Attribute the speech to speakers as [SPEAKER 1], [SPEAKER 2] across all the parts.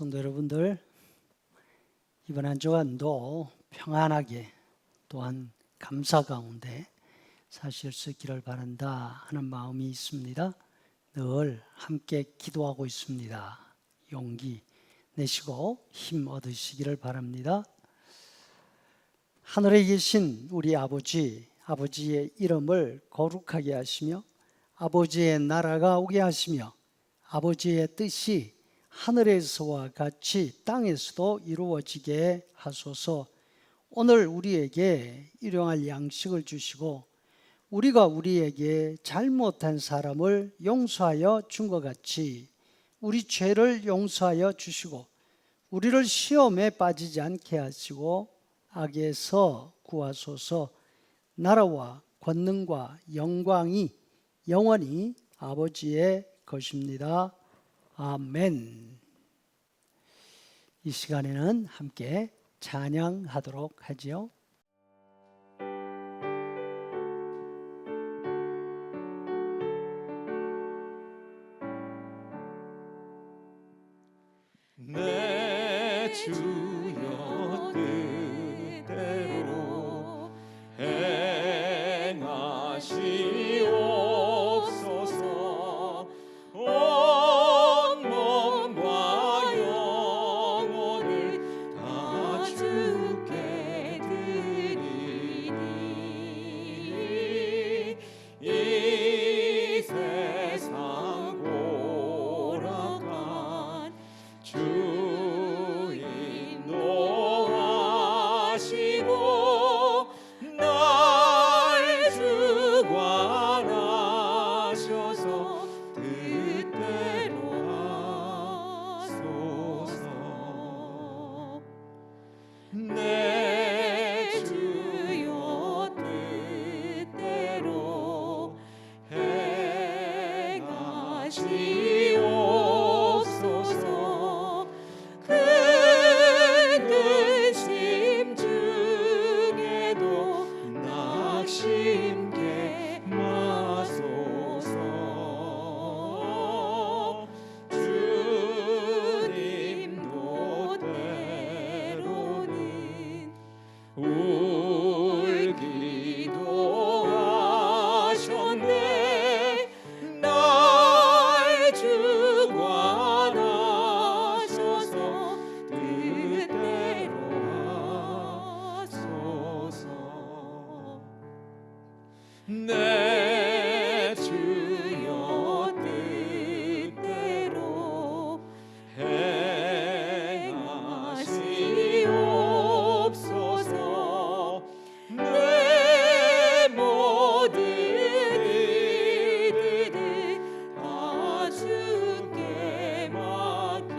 [SPEAKER 1] 성도 여러분들, 이번 한 주간도 평안하게 또한 감사 가운데 사실 수 있기를 바란다 하는 마음이 있습니다. 늘 함께 기도하고 있습니다. 용기 내시고 힘 얻으시기를 바랍니다. 하늘에 계신 우리 아버지의 이름을 거룩하게 하시며 아버지의 나라가 오게 하시며 아버지의 뜻이 하늘에서와 같이 땅에서도 이루어지게 하소서. 오늘 우리에게 일용할 양식을 주시고 우리가 우리에게 잘못한 사람을 용서하여 준 것 같이 우리 죄를 용서하여 주시고 우리를 시험에 빠지지 않게 하시고 악에서 구하소서. 나라와 권능과 영광이 영원히 아버지의 것입니다. 아멘. 이 시간에는 함께 찬양하도록 하지요.
[SPEAKER 2] 내 주여 뜻대로 행하시옵소서. 온 몸과 영혼을 다 주께 드리니 이 세상 고락한 주 인도하시고 날 주관하셔서 뜻대로 하소서. 내 주여 뜻대로 행하시옵소서. 큰 근심 중에도 낙심케 마소서. 주님도 때로는 울기도 하셨네. 날 주관하셔서 뜻대로 하소서. 내 주여 뜻대로 행하시옵소서. 내 모든 일들을 다 주께 맡기고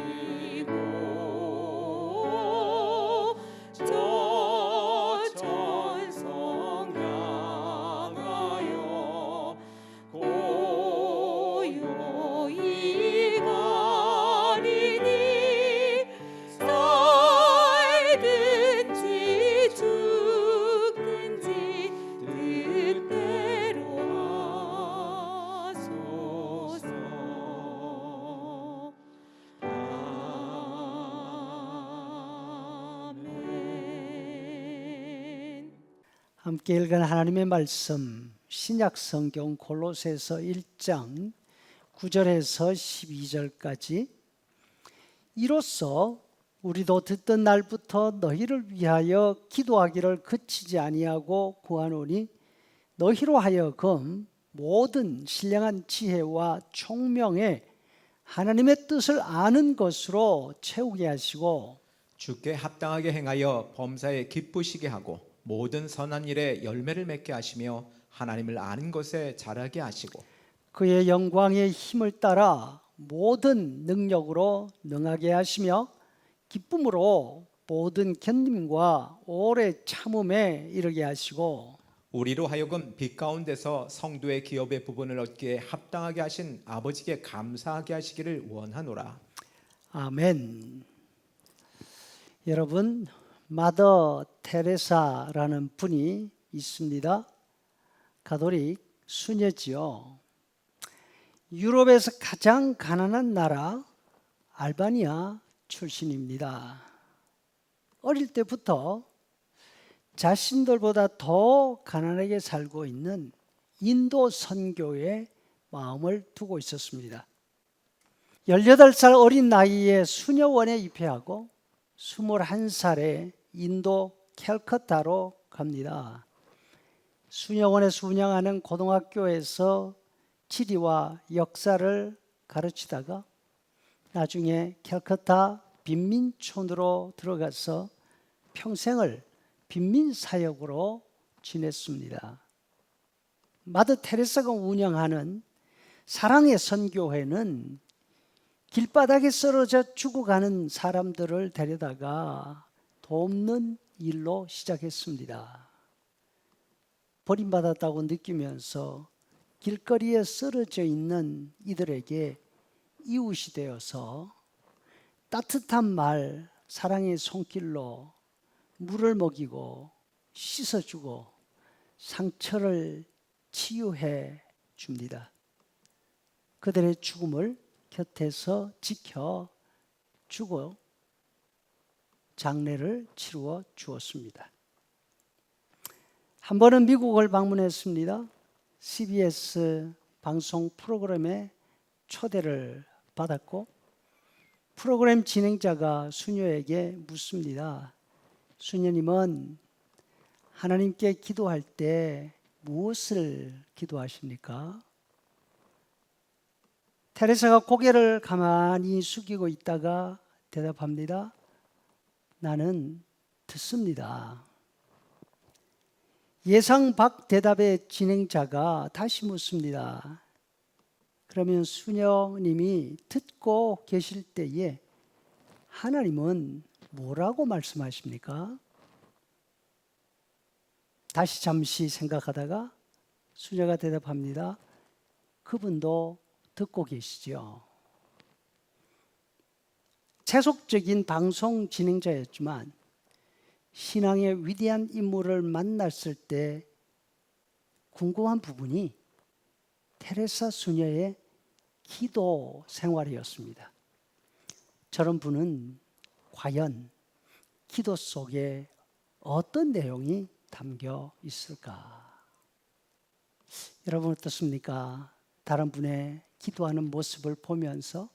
[SPEAKER 2] 저 천성 향하여 고요히 가리니 살든지 죽든지 뜻대로 하소서. 아멘.
[SPEAKER 1] 함께 읽은 하나님의 말씀 신약 성경 골로새서 1장 9절에서 12절까지. 이로써 우리도 듣던 날부터 너희를 위하여 기도하기를 그치지 아니하고 구하노니 너희로 하여금 모든 신령한 지혜와 총명에 하나님의 뜻을 아는 것으로 채우게 하시고
[SPEAKER 3] 주께 합당하게 행하여 범사에 기쁘시게 하고 모든 선한 일에 열매를 맺게 하시며 하나님을 아는 것에 자라게 하시고
[SPEAKER 1] 그의 영광의 힘을 따라 모든 능력으로 능하게 하시며 기쁨으로 모든 견딤과 오래 참음에 이르게 하시고
[SPEAKER 3] 우리로 하여금 빛 가운데서 성도의 기업의 부분을 얻기에 합당하게 하신 아버지께 감사하게 하시기를 원하노라.
[SPEAKER 1] 아멘. 여러분, 마더 테레사라는 분이 있습니다. 가톨릭 수녀지요. 유럽에서 가장 가난한 나라 알바니아 출신입니다. 어릴 때부터 자신들보다 더 가난하게 살고 있는 인도 선교에 마음을 두고 있었습니다. 18살 어린 나이에 수녀원에 입회하고 21살에 인도 캘커타로 갑니다. 수녀원에서 운영하는 고등학교에서 지리와 역사를 가르치다가 나중에 캘커타 빈민촌으로 들어가서 평생을 빈민사역으로 지냈습니다. 마더 테레사가 운영하는 사랑의 선교회는 길바닥에 쓰러져 죽어가는 사람들을 데려다가 돕는 일로 시작했습니다. 버림받았다고 느끼면서 길거리에 쓰러져 있는 이들에게 이웃이 되어서 따뜻한 말, 사랑의 손길로 물을 먹이고 씻어주고 상처를 치유해 줍니다. 그들의 죽음을 곁에서 지켜주고 장례를 치루어 주었습니다. 한 번은 미국을 방문했습니다. CBS 방송 프로그램에 초대를 받았고 프로그램 진행자가 수녀에게 묻습니다. 수녀님은 하나님께 기도할 때 무엇을 기도하십니까? 테레사가 고개를 가만히 숙이고 있다가 대답합니다. 나는 듣습니다. 예상 밖 대답의 진행자가 다시 묻습니다. 그러면 수녀님이 듣고 계실 때에 하나님은 뭐라고 말씀하십니까? 다시 잠시 생각하다가 수녀가 대답합니다. 그분도 듣고 계시죠. 세속적인 방송 진행자였지만 신앙의 위대한 인물을 만났을 때 궁금한 부분이 테레사 수녀의 기도 생활이었습니다. 저런 분은 과연 기도 속에 어떤 내용이 담겨 있을까? 여러분 어떻습니까? 다른 분의 기도하는 모습을 보면서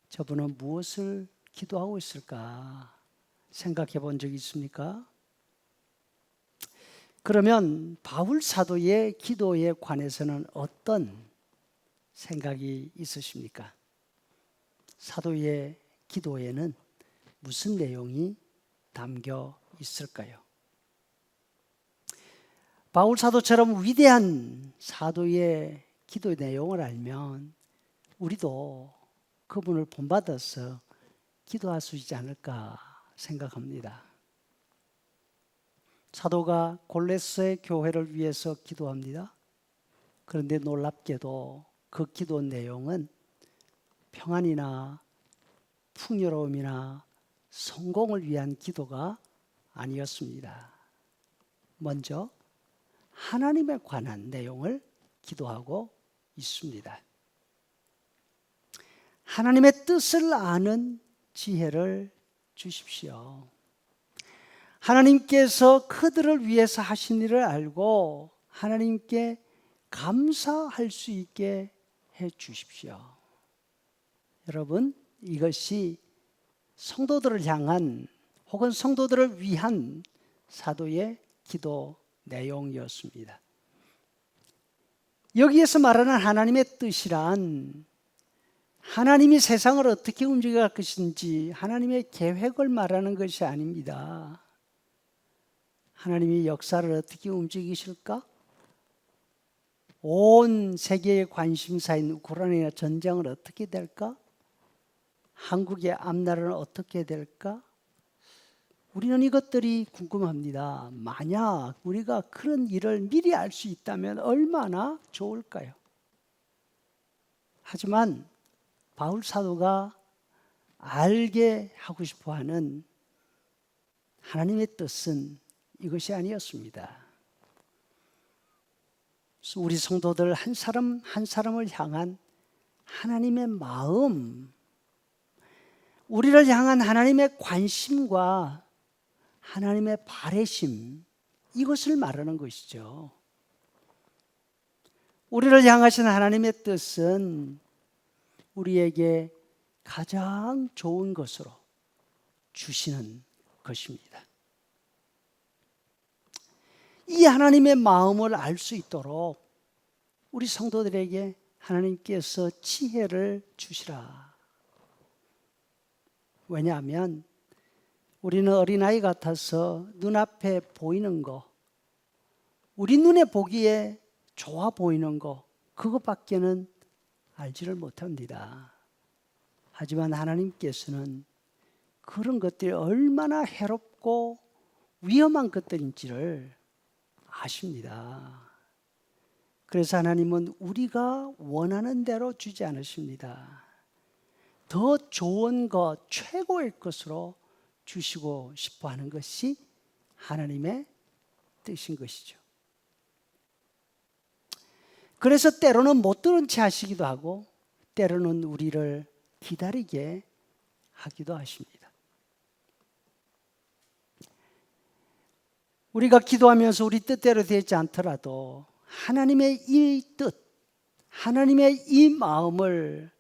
[SPEAKER 1] 저분은 무엇을 기도하고 있을까 생각해 본 적이 있습니까? 그러면 바울 사도의 기도에 관해서는 어떤 생각이 있으십니까? 사도의 기도에는 무슨 내용이 담겨 있을까요? 바울 사도처럼 위대한 사도의 기도 내용을 알면 우리도 그분을 본받아서 기도할 수 있지 않을까 생각합니다. 사도가 골로새 교회를 위해서 기도합니다. 그런데 놀랍게도 그 기도 내용은 평안이나 풍요로움이나 성공을 위한 기도가 아니었습니다. 먼저 하나님에 관한 내용을 기도하고 있습니다. 하나님의 뜻을 아는 지혜를 주십시오. 하나님께서 그들을 위해서 하신 일을 알고 하나님께 감사할 수 있게 해 주십시오. 여러분, 이것이 성도들을 향한 혹은 성도들을 위한 사도의 기도 내용이었습니다. 여기에서 말하는 하나님의 뜻이란 하나님이 세상을 어떻게 움직여갈 것인지 하나님의 계획을 말하는 것이 아닙니다. 하나님이 역사를 어떻게 움직이실까? 온 세계의 관심사인 우크라이나 전쟁은 어떻게 될까? 한국의 앞날은 어떻게 될까? 우리는 이것들이 궁금합니다. 만약 우리가 그런 일을 미리 알 수 있다면 얼마나 좋을까요? 하지만 바울 사도가 알게 하고 싶어하는 하나님의 뜻은 이것이 아니었습니다. 우리 성도들 한 사람 한 사람을 향한 하나님의 마음, 우리를 향한 하나님의 관심과 하나님의 바래심, 이것을 말하는 것이죠. 우리를 향하신 하나님의 뜻은 우리에게 가장 좋은 것으로 주시는 것입니다. 이 하나님의 마음을 알 수 있도록 우리 성도들에게 하나님께서 지혜를 주시라. 왜냐하면 우리는 어린아이 같아서 눈앞에 보이는 거, 우리 눈에 보기에 좋아 보이는 거, 그것밖에는 알지를 못합니다. 하지만 하나님께서는 그런 것들이 얼마나 해롭고 위험한 것들인지를 아십니다. 그래서 하나님은 우리가 원하는 대로 주지 않으십니다. 더 좋은 것, 최고의 것으로 주시고 싶어 하는 것이 하나님의 뜻인 것이죠. 그래서 때로는 못 들은 채 하시기도 하고 때로는 우리를 기다리게 하기도 하십니다. 우리가 기도하면서 우리 뜻대로 되지 않더라도 하나님의 이 뜻, 하나님의 이 마음을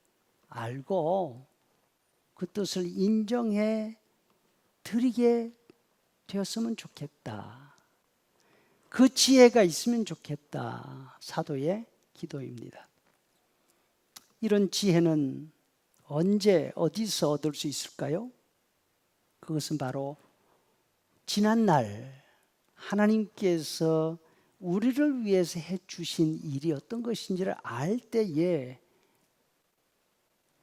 [SPEAKER 1] 알고 그 뜻을 인정해 드리게 되었으면 좋겠다. 그 지혜가 있으면 좋겠다. 사도의 기도입니다. 이런 지혜는 언제 어디서 얻을 수 있을까요? 그것은 바로 지난날 하나님께서 우리를 위해서 해주신 일이 어떤 것인지를 알 때에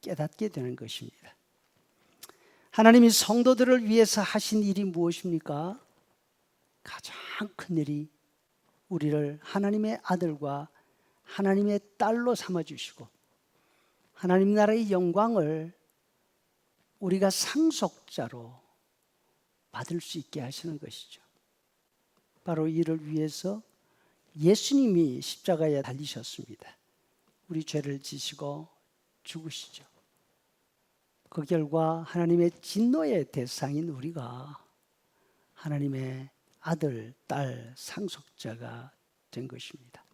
[SPEAKER 1] 깨닫게 되는 것입니다. 하나님이 성도들을 위해서 하신 일이 무엇입니까? 가장 큰 일이 우리를 하나님의 아들과 하나님의 딸로 삼아주시고 하나님 나라의 영광을 우리가 상속자로 받을 수 있게 하시는 것이죠. 바로 이를 위해서 예수님이 십자가에 달리셨습니다. 우리 죄를 지시고 죽으시죠. 그 결과 하나님의 진노의 대상인 우리가 하나님의 아들, 딸, 상속자가 된 것입니다.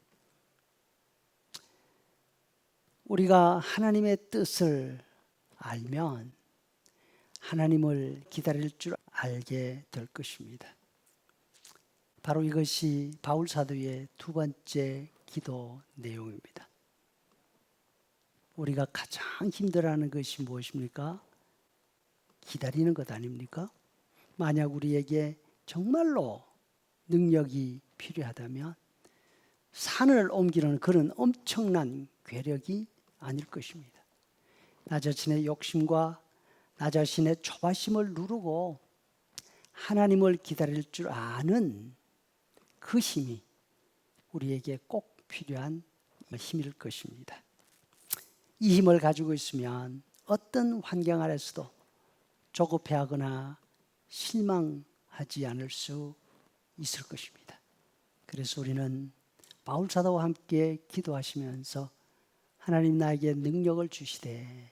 [SPEAKER 1] 우리가 하나님의 뜻을 알면 하나님을 기다릴 줄 알게 될 것입니다. 바로 이것이 바울 사도의 두 번째 기도 내용입니다. 우리가 가장 힘들어하는 것이 무엇입니까? 기다리는 것 아닙니까? 만약 우리에게 정말로 능력이 필요하다면 산을 옮기는 그런 엄청난 괴력이 아닐 것입니다. 나 자신의 욕심과 나 자신의 조바심을 누르고 하나님을 기다릴 줄 아는 그 힘이 우리에게 꼭 필요한 힘일 것입니다. 이 힘을 가지고 있으면 어떤 환경 아래서도 조급해하거나 실망하지 않을 수 있을 것입니다. 그래서 우리는 바울 사도와 함께 기도하시면서 하나님 나에게 능력을 주시되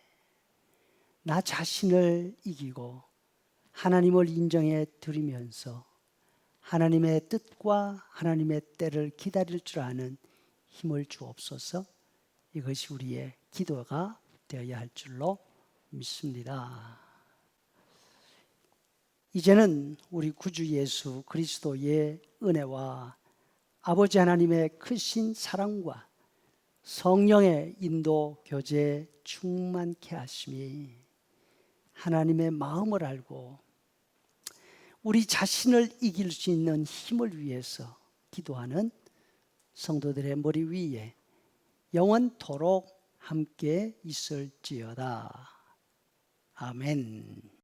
[SPEAKER 1] 나 자신을 이기고 하나님을 인정해 드리면서 하나님의 뜻과 하나님의 때를 기다릴 줄 아는 힘을 주옵소서. 이것이 우리의 기도가 되어야 할 줄로 믿습니다. 이제는 우리 구주 예수 그리스도의 은혜와 아버지 하나님의 크신 사랑과 성령의 인도 교제 충만케 하심이 하나님의 마음을 알고 우리 자신을 이길 수 있는 힘을 위해서 기도하는 성도들의 머리 위에 영원토록 함께 있을지어다. 아멘.